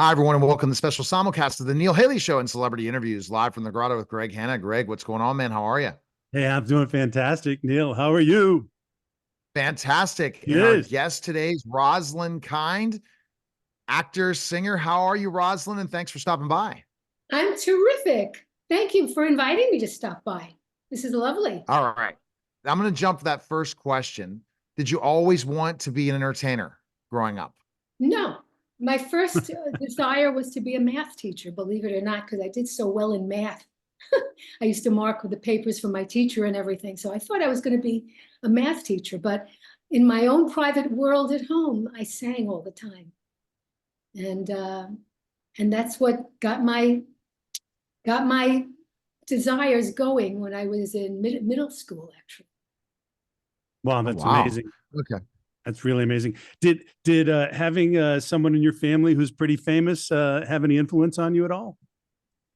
Hi, everyone, and welcome to the special simulcast of the Neil Haley Show and Celebrity Interviews live from the Grotto with Hanna. Greg, what's going on, man? How are you? Hey, I'm doing fantastic. Neil, how are you? Fantastic. And our Good. guest today is Roslyn Kind, actor, singer. How are you, Roslyn? And thanks for stopping by. I'm terrific. Thank you for inviting me to stop by. This is lovely. All right. I'm going to jump to that first question. Did you always want to be an entertainer growing up? No, my first desire was to be a math teacher, believe it or not, because I did so well in math. I used to mark with the papers for my teacher and everything. So I thought I was going to be a math teacher. But in my own private world at home, I sang all the time. And that's what got my desires going when I was in middle school, actually. Wow, Oh, that's wow. amazing. Okay. That's really amazing. Did having someone in your family who's pretty famous have any influence on you at all?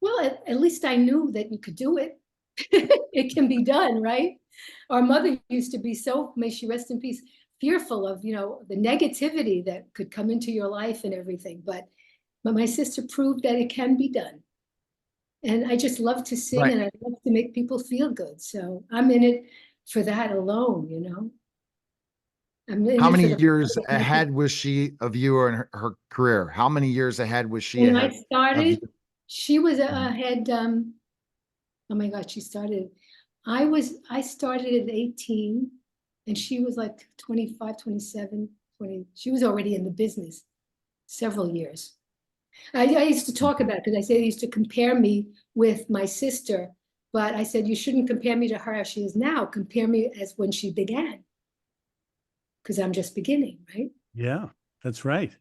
Well, at least I knew that you could do it. It can be done, right? Our mother used to be so, may she rest in peace, fearful of, the negativity that could come into your life and everything. But my sister proved that it can be done. And I just love to sing, Right. and I love to make people feel good. So I'm in it for that alone. I'm in How it for many the years ahead was she of you or in her career? How many years ahead was she when I ahead of you? started, she was Mhm. ahead. Oh my God, she started. I started at 18, and she was like 25, 27, 20. She was already in the business several years. I used to talk about it because I said they used to compare me with my sister, but I said you shouldn't compare me to her as she is now. Compare me as when she began, because I'm just beginning, right? Yeah, that's right.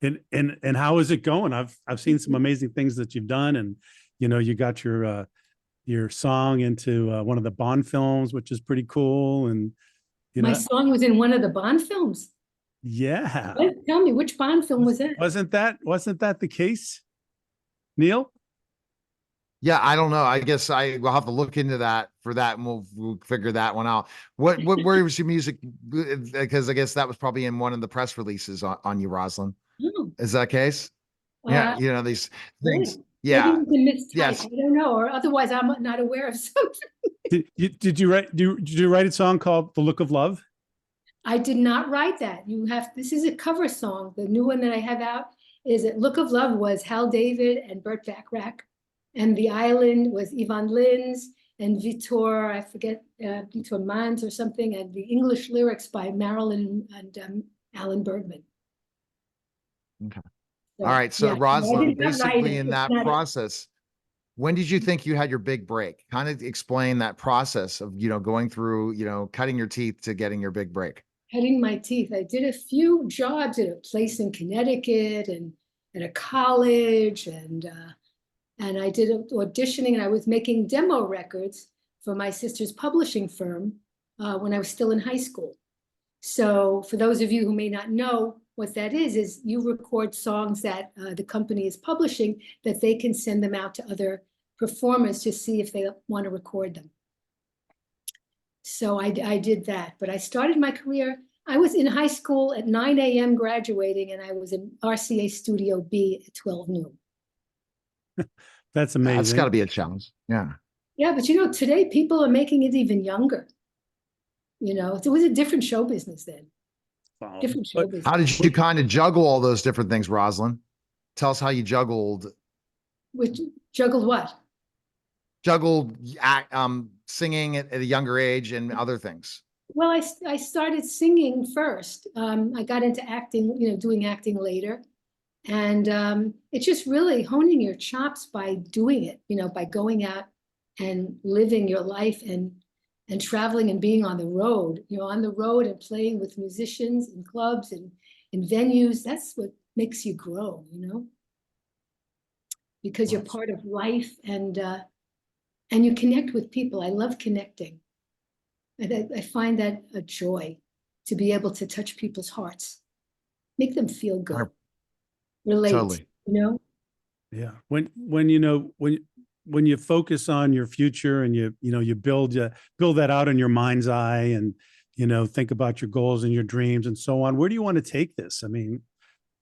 And how is it going? I've seen some amazing things that you've done, and you got your song into one of the Bond films, which is pretty cool. And you My know, song was in one of the Bond films. yeah, What? Tell me, which Bond film was that? wasn't that the case, Neil? Yeah, I don't know. I guess I will have to look into that for that, and we'll figure that one out. Where was your music? Because I guess that was probably in one of the press releases on you, Roslyn. Oh, Is that case? Yeah, uh, these things. really? Maybe it Yeah. was a mistype. Yes. I don't know, or otherwise I'm not aware of something. Did you write a song called "The Look of Love"? I did not write that. This is a cover song. The new one that I have out is it Look of Love was Hal David and Burt Bacharach. And The Island was Yvonne Lins and Vitor, I forget, Vitor Mans or something. And the English lyrics by Marilyn and Alan Bergman. Okay. All So, right. So yeah, I Roslyn, did not write basically it. in It's that not a, process, when did you think you had your big break? Kind of explain that process of, going through, cutting your teeth to getting your big break. cutting my teeth. I did a few jobs at a place in Connecticut and at a college, and I did auditioning, and I was making demo records for my sister's publishing firm when I was still in high school. So for those of you who may not know what that is you record songs that the company is publishing that they can send them out to other performers to see if they want to record them. So I did that, but I started my career. I was in high school at 9 a.m. graduating, and I was in RCA Studio B at 12 noon. That's That's got to amazing. be a challenge. Yeah. Yeah, but today people are making it even younger. It was a different show business then. Wow. Different show But business. How did you kind of juggle all those different things, Roslyn? Tell us how you Which juggled what? juggled singing at a younger age and other things. Well, I started singing first. I got into acting, doing acting later. And it's just really honing your chops by doing it, by going out and living your life and traveling and being on the road, on the road and playing with musicians in clubs and in venues. That's what makes you grow, because you're part of life and you connect with people. I love connecting. I find that a joy to be able to touch people's hearts, make them feel good, relate, Totally. yeah, when you focus on your future and you build that out in your mind's eye, and think about your goals and your dreams and so on, where do you want to take this? I mean,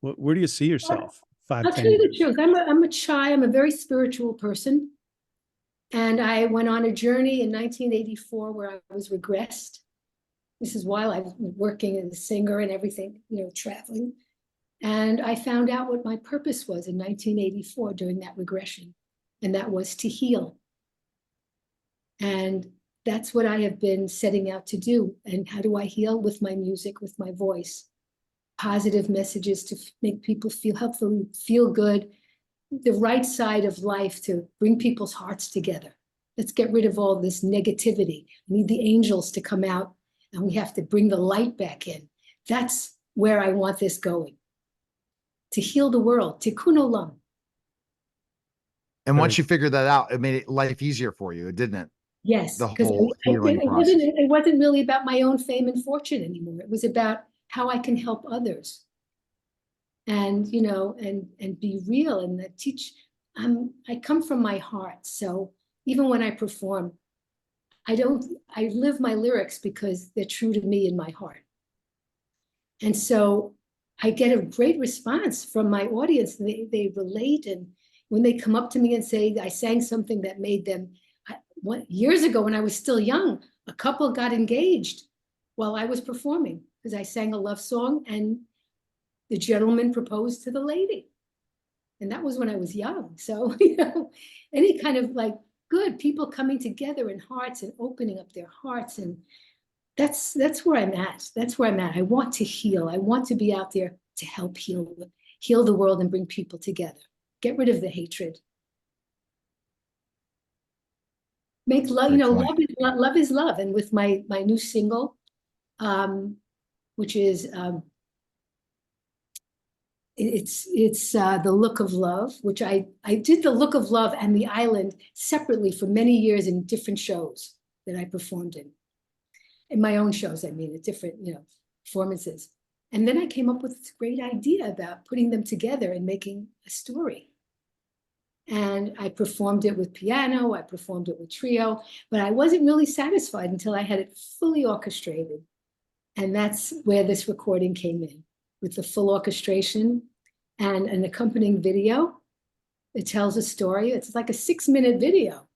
where do you see yourself 5, I'll 10 tell you the years? truth. I'm a very spiritual person. And I went on a journey in 1984 where I was regressed. This is while I was working as a singer and everything, traveling. And I found out what my purpose was in 1984 during that regression, and that was to heal. And that's what I have been setting out to do. And how do I heal? With my music, with my voice. Positive messages to make people feel helpful, feel good, the right side of life to bring people's hearts together. Let's get rid of all this negativity. We need the angels to come out, and we have to bring the light back in. That's where I want this going. To heal the world, tikkun olam. And once you figured that out, it made life easier for you, didn't it? Yes, The because whole healing process. it wasn't really about my own fame and fortune anymore. It was about how I can help others. And and be real and teach. I come from my heart. So even when I perform, I live my lyrics because they're true to me in my heart. And so I get a great response from my audience. They relate. And when they come up to me and say, I sang something that made them, years ago when I was still young, a couple got engaged while I was performing because I sang a love song and the gentleman proposed to the lady. And that was when I was young. So, any kind of good people coming together in hearts and opening up their hearts. And that's where I'm at. That's where I'm at. I want to heal. I want to be out there to help heal the world and bring people together. Get rid of the hatred. Make love, love is love. And with my new single, which is it's The Look of Love, which I did The Look of Love and The Island separately for many years in different shows that I performed in my own shows. I mean, at different performances. And then I came up with this great idea about putting them together and making a story. And I performed it with piano, I performed it with trio, but I wasn't really satisfied until I had it fully orchestrated. And that's where this recording came in, with the full orchestration and an accompanying video. It tells a story. It's like a 6-minute video.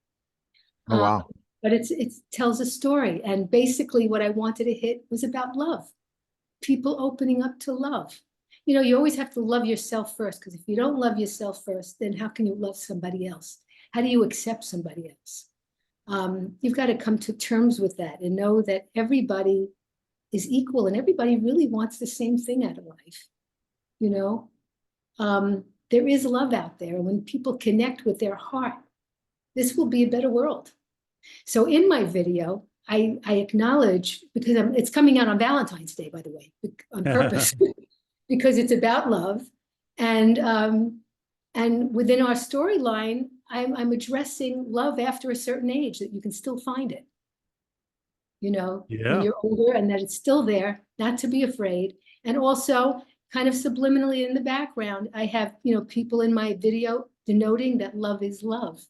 Oh, wow. But it tells a story. And basically what I wanted to hit was about love. People opening up to love. You always have to love yourself first, because if you don't love yourself first, then how can you love somebody else? How do you accept somebody else? You've got to come to terms with that and know that everybody is equal and everybody really wants the same thing out of life. There is love out there. And when people connect with their heart, this will be a better world. So in my video, I acknowledge, because it's coming out on Valentine's Day, by the way, on purpose, because it's about love. And within our storyline, I'm addressing love after a certain age, that you can still find it. When you're older, and that it's still there, not to be afraid. And also kind of subliminally in the background, I have, people in my video denoting that love is love.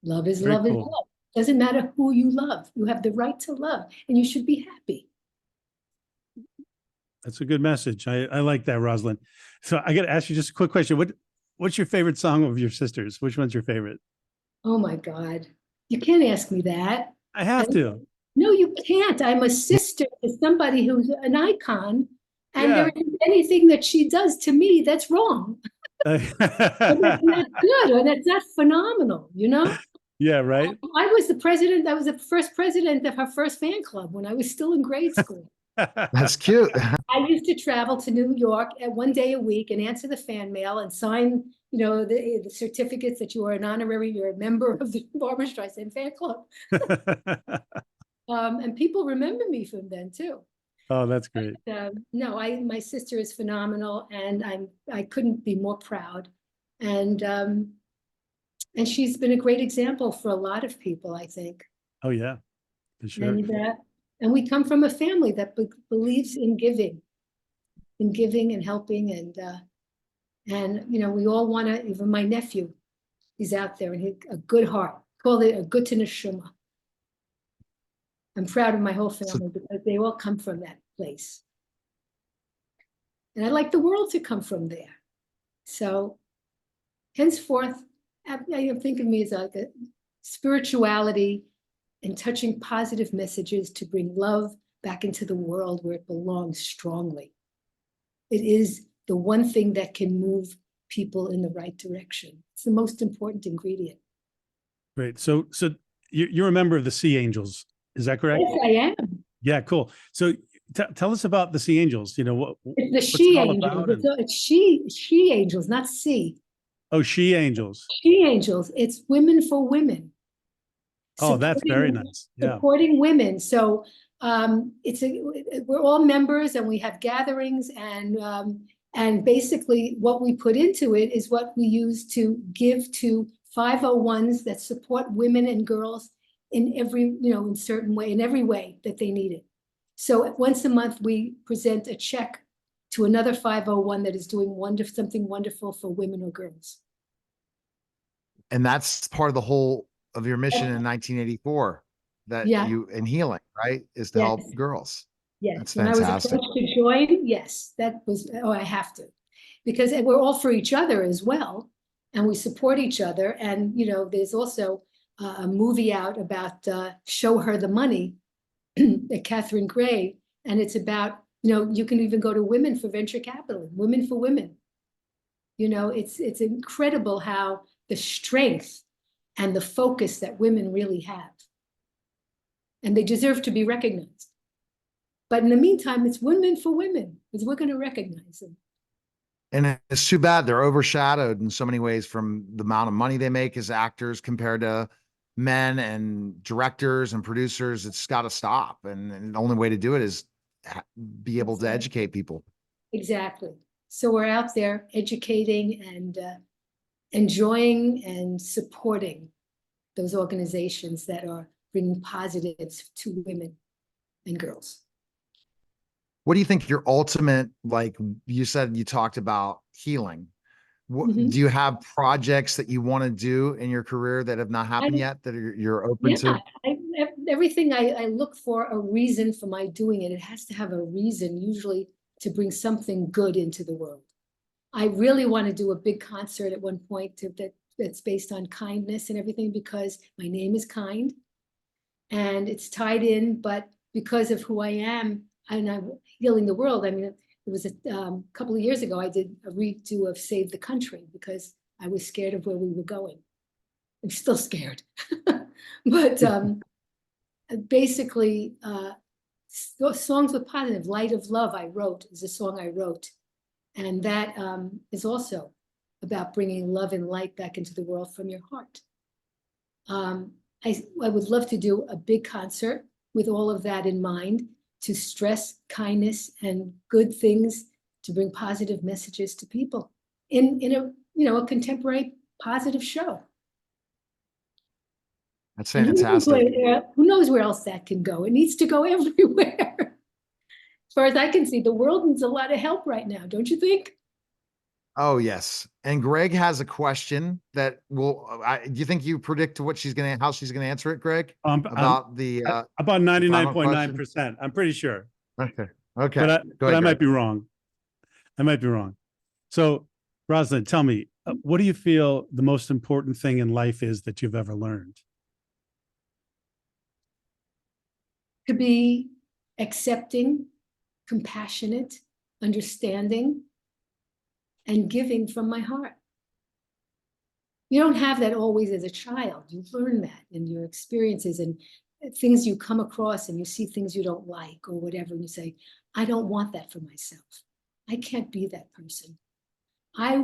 Love is love is love. Doesn't matter who you love. You have the right to love, and you should be happy. That's a good message. I like that, Roslyn. So I got to ask you just a quick question. What's your favorite song of your sisters? Which one's your favorite? Oh my God. You can't ask me that. I have to. No, you can't. I'm a sister to somebody who's an icon, and there isn't anything that she does to me that's wrong. That's not good, or that's not phenomenal, Yeah, right. I was the first president of her first fan club when I was still in grade school. That's cute. I used to travel to New York one day a week and answer the fan mail and sign, the certificates that you're a member of the Barbra Streisand fan club. And people remember me from then too. Oh, that's great. But, no, my sister is phenomenal, and I couldn't be more proud. And she's been a great example for a lot of people, I think. Oh yeah, for sure. And we come from a family that believes in giving and helping, and we all want to. Even my nephew, he's out there, and he a good heart. Call it a good to neshama. I'm proud of my whole family because they all come from that place. And I'd like the world to come from there. So henceforth, I think of me as like a spirituality and touching positive messages to bring love back into the world where it belongs strongly. It is the one thing that can move people in the right direction. It's the most important ingredient. Great. So you're a member of the Sea Angels, is that correct? Yes, I am. Yeah, cool. So tell us about the Sea Angels. You know It's the what's she it all angels. about? It's she angels, not sea. Oh, She Angels. She angels. It's women for women. Oh, that's very Supporting, nice. Yeah. supporting women. So we're all members and we have gatherings and basically what we put into it is what we use to give to 501s that support women and girls in every, in certain way, in every way that they need it. So once a month, we present a check to another 501 that is doing something wonderful for women or girls. And that's part of the whole of your mission in 1984 that Yeah. you in healing, right? Is to Yes. help girls. Yes. That's When I was fantastic. approached to join, yes, that was, I have to. Because we're all for each other as well. And we support each other. And, there's also a movie out about Show Her the Money, that Catherine Gray. And it's about, you can even go to Women for Venture Capital, Women for Women. It's incredible how the strength and the focus that women really have. And they deserve to be recognized. But in the meantime, it's women for women, because we're going to recognize them. And it's too bad they're overshadowed in so many ways from the amount of money they make as actors compared to men and directors and producers. It's got to stop. And the only way to do it is be able to educate people. Exactly. So we're out there educating and enjoying and supporting those organizations that are bringing positives to women and girls. What do you think your ultimate, like you said, you talked about healing. Do you have projects that you want to do in your career that have not happened yet that you're open to? Everything I look for a reason for my doing it. It has to have a reason, usually to bring something good into the world. I really want to do a big concert at one point that's based on kindness and everything, because my name is Kind and it's tied in, but because of who I am and I'm healing the world. I mean, it was a couple of years ago, I did a redo of Save the Country because I was scared of where we were going. I'm still scared. But basically, songs with positive, Light of Love I wrote, is a song I wrote. And that is also about bringing love and light back into the world from your heart. I would love to do a big concert with all of that in mind, to stress kindness and good things, to bring positive messages to people in a contemporary positive show. That's fantastic. Who knows where else that can go? It needs to go everywhere. As far as I can see, the world needs a lot of help right now, don't you think? Oh, yes. And Greg has a question that do you think you predict how she's going to answer it, Greg? About 99.9%. I'm pretty sure. Okay. But I might be wrong. I might be wrong. So, Roslyn, tell me, what do you feel the most important thing in life is that you've ever learned? To be accepting, compassionate, understanding, and giving from my heart. You don't have that always as a child. You learn that in your experiences and things you come across, and you see things you don't like or whatever, and you say, I don't want that for myself. I can't be that person. I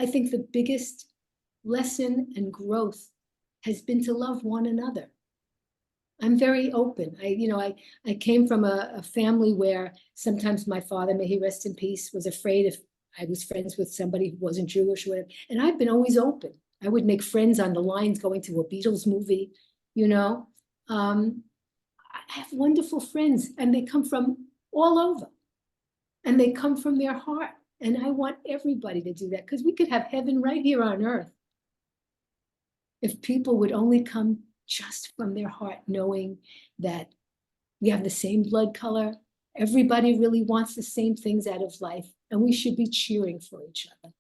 think the biggest lesson and growth has been to love one another. I'm very open. I came from a family where sometimes my father, may he rest in peace, was afraid if I was friends with somebody who wasn't Jewish or whatever. And I've been always open. I would make friends on the lines going to a Beatles movie, I have wonderful friends, and they come from all over, and they come from their heart. And I want everybody to do that, because we could have heaven right here on earth if people would only come just from their heart, knowing that we have the same blood color, Everybody really wants the same things out of life, and we should be cheering for each other.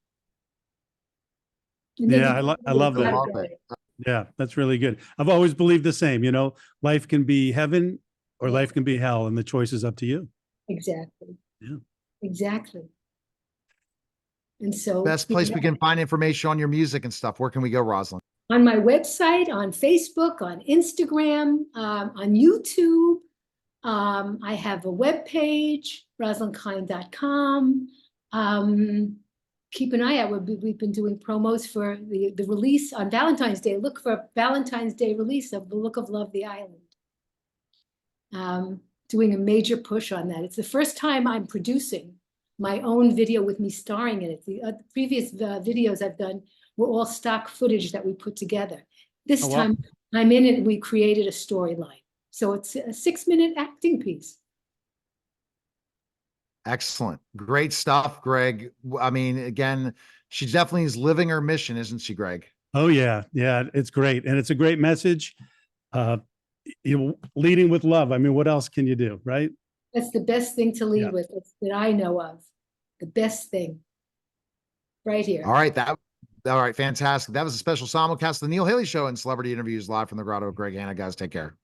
And then Yeah, you I love can that. love go it. Yeah, that's really good. I've always believed the same, you know, life can be heaven or Yeah. life can be hell, and the choice is up to you. Exactly. Yeah. Exactly. And so Best place we can find information on your music and stuff. Where can we go, Roslyn? on my website, on Facebook, on Instagram, on YouTube. I have a webpage, roslynkind.com. Keep an eye out. We've been doing promos for the release on Valentine's Day. Look for Valentine's Day release of The Look of Love, The Island. Doing a major push on that. It's the first time I'm producing my own video with me starring in it. The previous videos I've done were all stock footage that we put together. This Oh, wow. time I'm in it and we created a storyline. So it's a 6-minute acting piece. Excellent. Great stuff, Greg. I mean, again, she definitely is living her mission, isn't she, Greg? Oh yeah, yeah, it's great, and it's a great message. You know, leading with love. I mean, what else can you do, right? That's the best thing to lead Yeah. with that I know of. The best thing. Right here. All right. All right. Fantastic. That was a special simulcast of the Neil Haley Show and celebrity interviews live from the Grotto. Greg, Hanna, guys, take care.